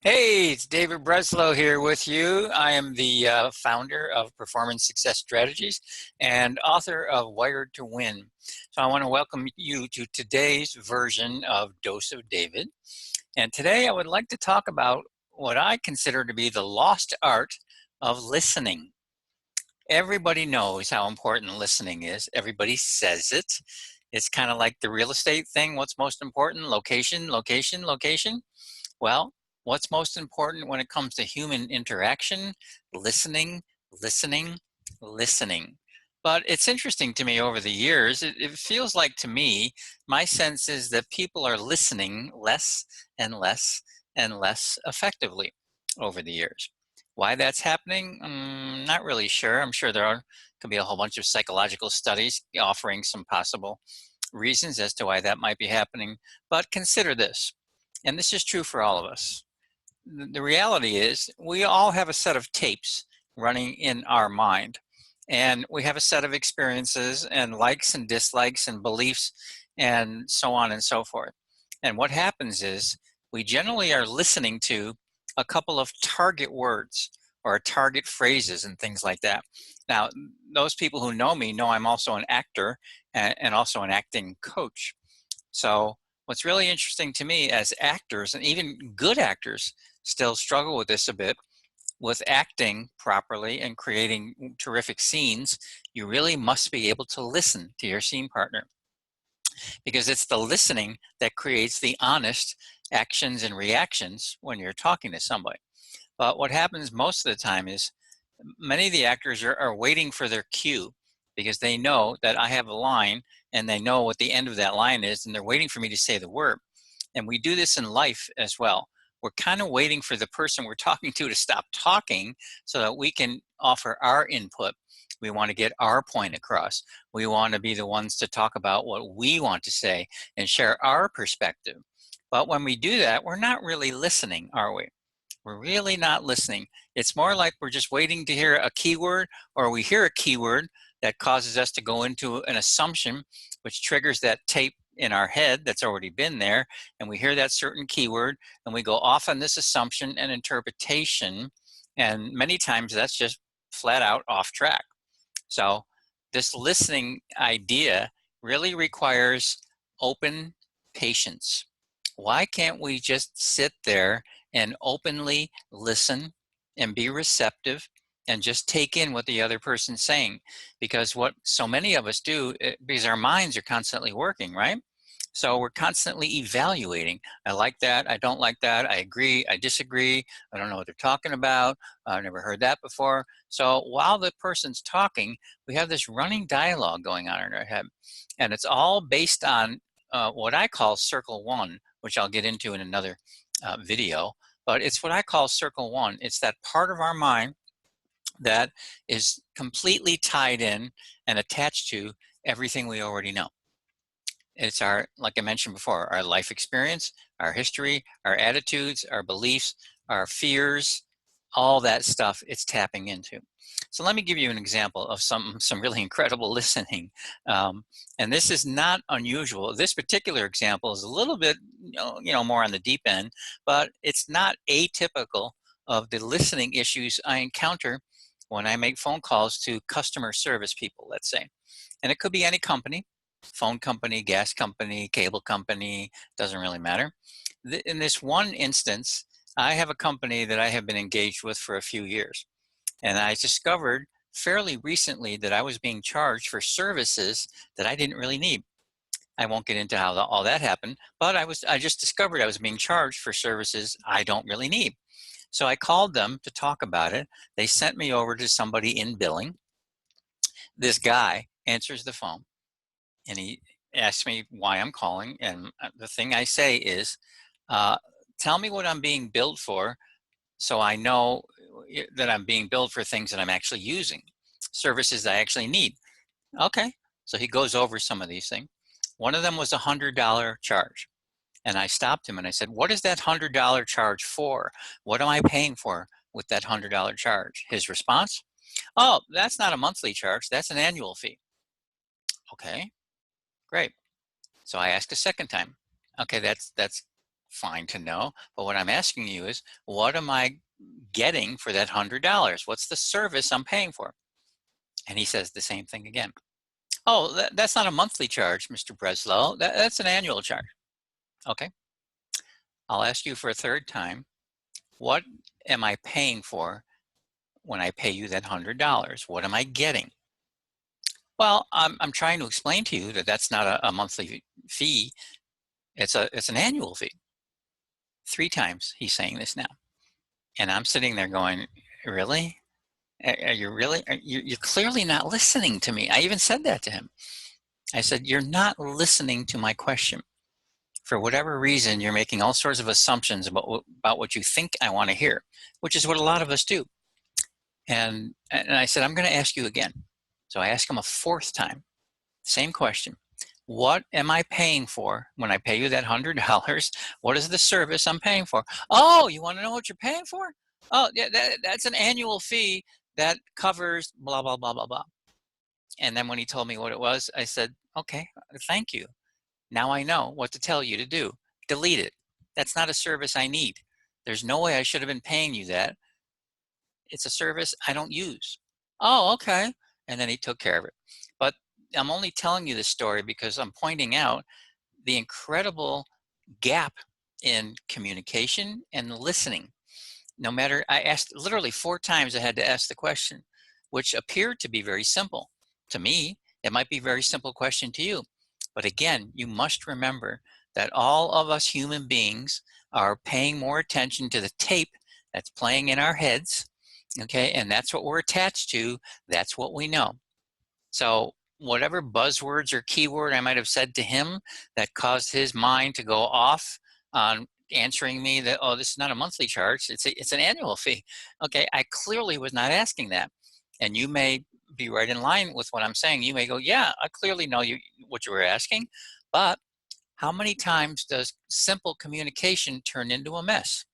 Hey, it's David Breslow here with you. I am the founder of Performance Success Strategies and author of Wired to Win. So I want to welcome you to today's version of Dose of David. And today I would like to talk about what I consider to be the lost art of listening. Everybody knows how important listening is. Everybody says it. It's kind of like the real estate thing. What's most important? Location, location, location. Well, what's most important when it comes to human interaction? Listening, listening, listening. But it's interesting to me over the years, it feels like to me, my sense is that people are listening less and less and less effectively over the years. Why that's happening? Not really sure. I'm sure could be a whole bunch of psychological studies offering some possible reasons as to why that might be happening. But consider this, and this is true for all of us. The reality is we all have a set of tapes running in our mind, and we have a set of experiences and likes and dislikes and beliefs and so on and so forth. And what happens is we generally are listening to a couple of target words or target phrases and things like that. Now, those people who know me know I'm also an actor and also an acting coach. So what's really interesting to me as actors, and even good actors still struggle with this a bit, with acting properly and creating terrific scenes, you really must be able to listen to your scene partner, because it's the listening that creates the honest actions and reactions when you're talking to somebody. But what happens most of the time is many of the actors are waiting for their cue, because they know that I have a line and they know what the end of that line is, and they're waiting for me to say the word. And we do this in life as well. We're kind of waiting for the person we're talking to stop talking so that we can offer our input. We want to get our point across. We want to be the ones to talk about what we want to say and share our perspective. But when we do that, we're not really listening, are we? We're really not listening. It's more like we're just waiting to hear a keyword, or we hear a keyword that causes us to go into an assumption, which triggers that tape in our head that's already been there. And we hear that certain keyword and we go off on this assumption and interpretation. And many times that's just flat out off track. So this listening idea really requires open patience. Why can't we just sit there and openly listen and be receptive and just take in what the other person's saying? Because what so many of us do, because our minds are constantly working, right? So we're constantly evaluating. I like that. I don't like that. I agree. I disagree. I don't know what they're talking about. I've never heard that before. So while the person's talking, we have this running dialogue going on in our head. And it's all based on what I call circle one, which I'll get into in another video. But it's what I call circle one. It's that part of our mind that is completely tied in and attached to everything we already know. It's our, like I mentioned before, our life experience, our history, our attitudes, our beliefs, our fears, all that stuff it's tapping into. So let me give you an example of some really incredible listening. And this is not unusual. This particular example is a little bit, more on the deep end, but it's not atypical of the listening issues I encounter when I make phone calls to customer service people, let's say. And it could be any company, phone company, gas company, cable company, doesn't really matter. In this one instance, I have a company that I have been engaged with for a few years. And I discovered fairly recently that I was being charged for services that I didn't really need. I won't get into how all that happened, but I just discovered I was being charged for services I don't really need. So I called them to talk about it. They sent me over to somebody in billing. This guy answers the phone and he asks me why I'm calling. And the thing I say is, tell me what I'm being billed for so I know that I'm being billed for things that I'm actually using, services I actually need. Okay, so he goes over some of these things. One of them was a $100 charge. And I stopped him and I said, what is that $100 charge for? What am I paying for with that $100 charge? His response, oh, that's not a monthly charge, that's an annual fee. Okay, great. So I asked a second time. Okay, that's fine to know. But what I'm asking you is, what am I getting for that $100? What's the service I'm paying for? And he says the same thing again. Oh, that's not a monthly charge, Mr. Breslow. That's an annual charge. Okay. I'll ask you for a third time. What am I paying for when I pay you that $100? What am I getting? Well, I'm trying to explain to you that that's not a monthly fee. It's an annual fee. 3 times he's saying this now. And I'm sitting there going, really? Are you really? You're clearly not listening to me. I even said that to him. I said, you're not listening to my question. For whatever reason, you're making all sorts of assumptions about what you think I want to hear, which is what a lot of us do. And I said, I'm going to ask you again. So I asked him a 4th time, same question. What am I paying for when I pay you that $100? What is the service I'm paying for? Oh, you want to know what you're paying for? Oh, yeah, that's an annual fee that covers blah, blah, blah, blah, blah. And then when he told me what it was, I said, okay, thank you. Now I know what to tell you to do. Delete it. That's not a service I need. There's no way I should have been paying you that. It's a service I don't use. Oh, okay. And then he took care of it. But I'm only telling you this story because I'm pointing out the incredible gap in communication and listening. No matter, I asked literally 4 times I had to ask the question, which appeared to be very simple. To me, it might be a very simple question to you. But again, you must remember that all of us human beings are paying more attention to the tape that's playing in our heads, okay? And that's what we're attached to. That's what we know. So whatever buzzwords or keyword I might have said to him that caused his mind to go off on answering me that, oh, this is not a monthly charge, it's an annual fee. Okay, I clearly was not asking that. And you may be right in line with what I'm saying. You may go, yeah, I clearly know what you were asking, but how many times does simple communication turn into a mess?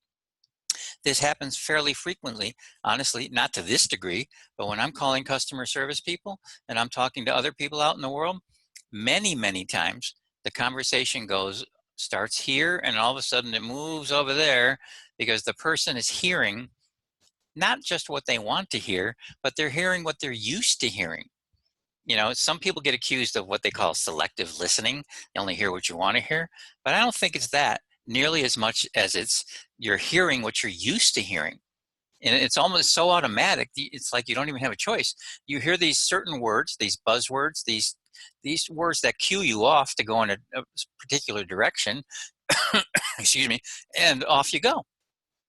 This happens fairly frequently, honestly, not to this degree, but when I'm calling customer service people and I'm talking to other people out in the world, many, many times the conversation starts here and all of a sudden it moves over there because the person is hearing not just what they want to hear, but they're hearing what they're used to hearing. You know, some people get accused of what they call selective listening. You only hear what you want to hear, but I don't think it's that nearly as much as you're hearing what you're used to hearing. And it's almost so automatic, it's like you don't even have a choice. You hear these certain words, these buzzwords, these words that cue you off to go in a particular direction, excuse me, and off you go.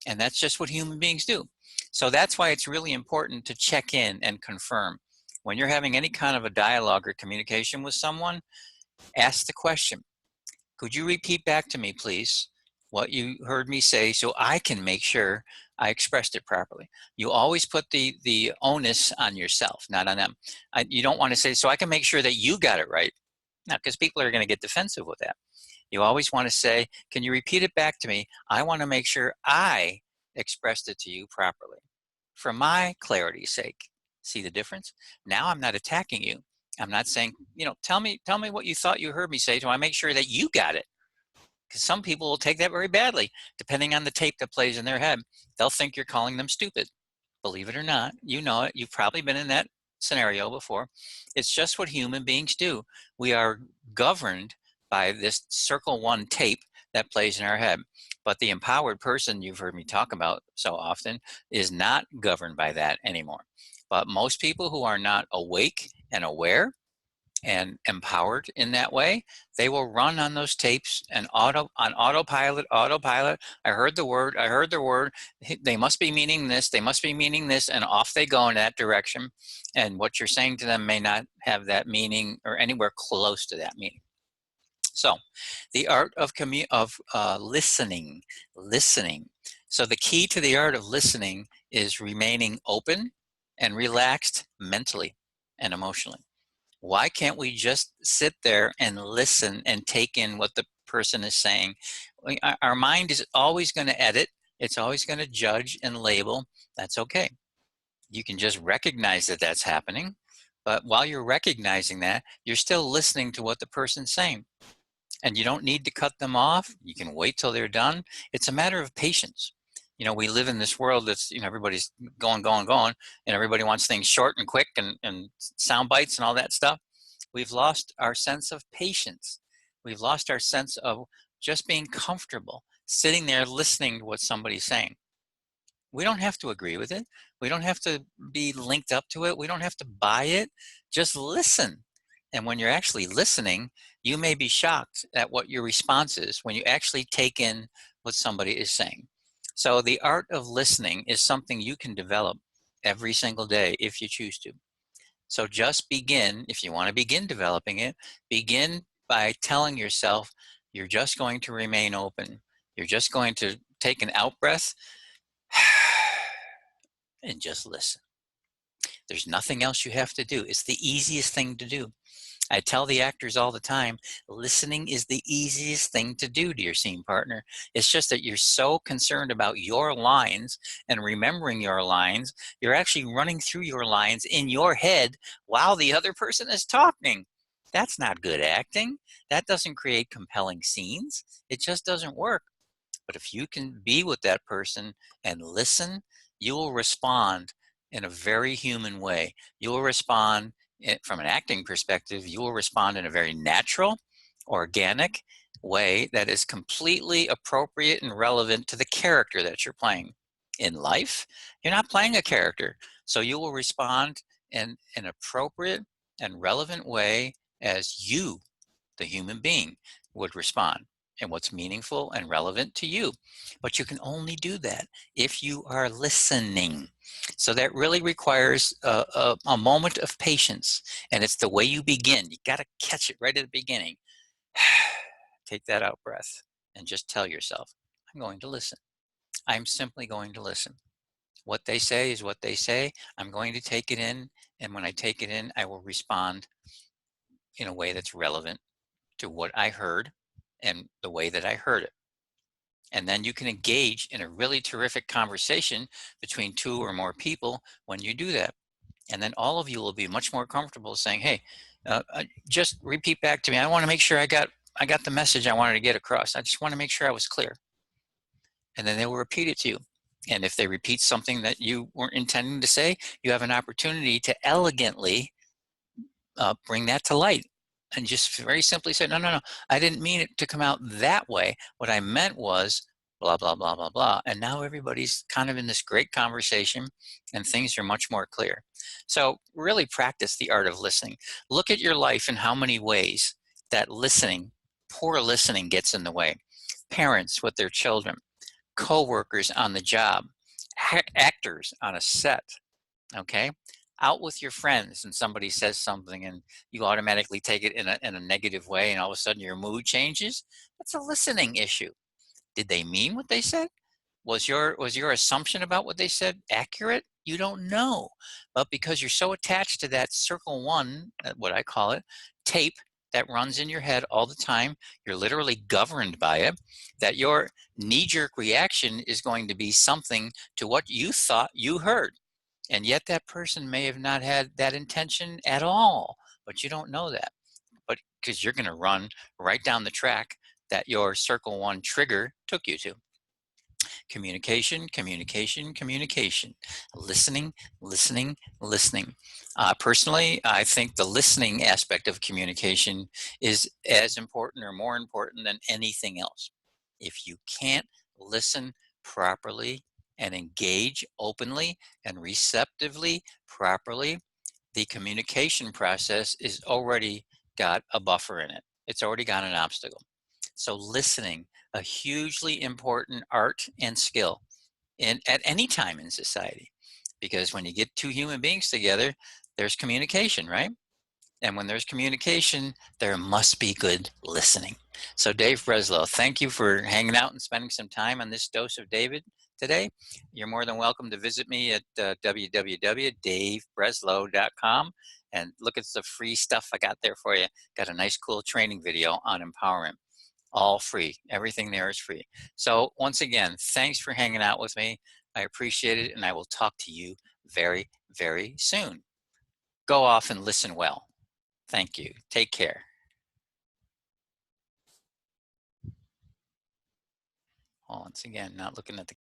And that's just what human beings do. So that's why it's really important to check in and confirm. When you're having any kind of a dialogue or communication with someone, ask the question, could you repeat back to me, please, what you heard me say so I can make sure I expressed it properly? You always put the onus on yourself, not on them. You don't want to say, so I can make sure that you got it right. Now, because people are going to get defensive with that. You always want to say, can you repeat it back to me? I want to make sure I expressed it to you properly for my clarity's sake. See the difference? Now I'm not attacking you. I'm not saying, tell me what you thought you heard me say, so I make sure that you got it. Because some people will take that very badly, depending on the tape that plays in their head. They'll think you're calling them stupid. Believe it or not, you know it. You've probably been in that scenario before. It's just what human beings do. We are governed by this circle one tape that plays in our head. But the empowered person you've heard me talk about so often is not governed by that anymore. But most people who are not awake and aware and empowered in that way, they will run on those tapes and autopilot. I heard the word, they must be meaning this, and off they go in that direction. And what you're saying to them may not have that meaning or anywhere close to that meaning. So the art of listening. So the key to the art of listening is remaining open and relaxed mentally and emotionally. Why can't we just sit there and listen and take in what the person is saying? Our mind is always going to edit. It's always going to judge and label. That's okay. You can just recognize that that's happening. But while you're recognizing that, you're still listening to what the person's saying. And you don't need to cut them off. You can wait till they're done. It's a matter of patience. You know, we live in this world that's, you know, everybody's going, and everybody wants things short and quick and sound bites and all that stuff. We've lost our sense of patience. We've lost our sense of just being comfortable, sitting there listening to what somebody's saying. We don't have to agree with it. We don't have to be linked up to it. We don't have to buy it. Just listen. And when you're actually listening, you may be shocked at what your response is when you actually take in what somebody is saying. So the art of listening is something you can develop every single day if you choose to. So just begin, if you want to begin developing it, begin by telling yourself you're just going to remain open. You're just going to take an out breath and just listen. There's nothing else you have to do. It's the easiest thing to do. I tell the actors all the time, listening is the easiest thing to do to your scene partner. It's just that you're so concerned about your lines and remembering your lines, you're actually running through your lines in your head while the other person is talking. That's not good acting. That doesn't create compelling scenes. It just doesn't work. But if you can be with that person and listen, you will respond in a very human way. You will respond from an acting perspective, you will respond in a very natural, organic way that is completely appropriate and relevant to the character that you're playing. In life, you're not playing a character, so you will respond in an appropriate and relevant way as you, the human being, would respond and what's meaningful and relevant to you. But you can only do that if you are listening. So that really requires a moment of patience, and it's the way you begin. You got to catch it right at the beginning. Take that out breath and just tell yourself, I'm going to listen. I'm simply going to listen. What they say is what they say. I'm going to take it in, and when I take it in, I will respond in a way that's relevant to what I heard and the way that I heard it. And then you can engage in a really terrific conversation between two or more people when you do that. And then all of you will be much more comfortable saying, hey, just repeat back to me. I want to make sure I got the message I wanted to get across. I just want to make sure I was clear. And then they will repeat it to you. And if they repeat something that you weren't intending to say, you have an opportunity to elegantly bring that to light and just very simply say, no, I didn't mean it to come out that way. What I meant was blah, blah, blah, blah, blah. And now everybody's kind of in this great conversation and things are much more clear. So really practice the art of listening. Look at your life in how many ways that listening, poor listening, gets in the way. Parents with their children, co-workers on the job, actors on a set, okay? Out with your friends and somebody says something and you automatically take it in a negative way and all of a sudden your mood changes. That's a listening issue. Did they mean what they said? Was your assumption about what they said accurate? You don't know. But because you're so attached to that circle one, what I call it, tape that runs in your head all the time, you're literally governed by it, that your knee-jerk reaction is going to be something to what you thought you heard. And yet that person may have not had that intention at all, but you don't know that. But because you're going to run right down the track that your circle one trigger took you to. Communication, communication, communication. Listening, listening, listening. Personally, I think the listening aspect of communication is as important or more important than anything else. If you can't listen properly and engage openly and receptively properly, the communication process is already got a buffer in it. It's already got an obstacle. So listening, a hugely important art and skill at any time in society. Because when you get two human beings together, there's communication, right? And when there's communication, there must be good listening. So Dave Breslow, thank you for hanging out and spending some time on this dose of David today. You're more than welcome to visit me at www.davebreslow.com and look at the free stuff I got there for you. Got a nice cool training video on empowerment. All free. Everything there is free. So once again, thanks for hanging out with me. I appreciate it, and I will talk to you very, very soon. Go off and listen well. Thank you. Take care. Once again, not looking at the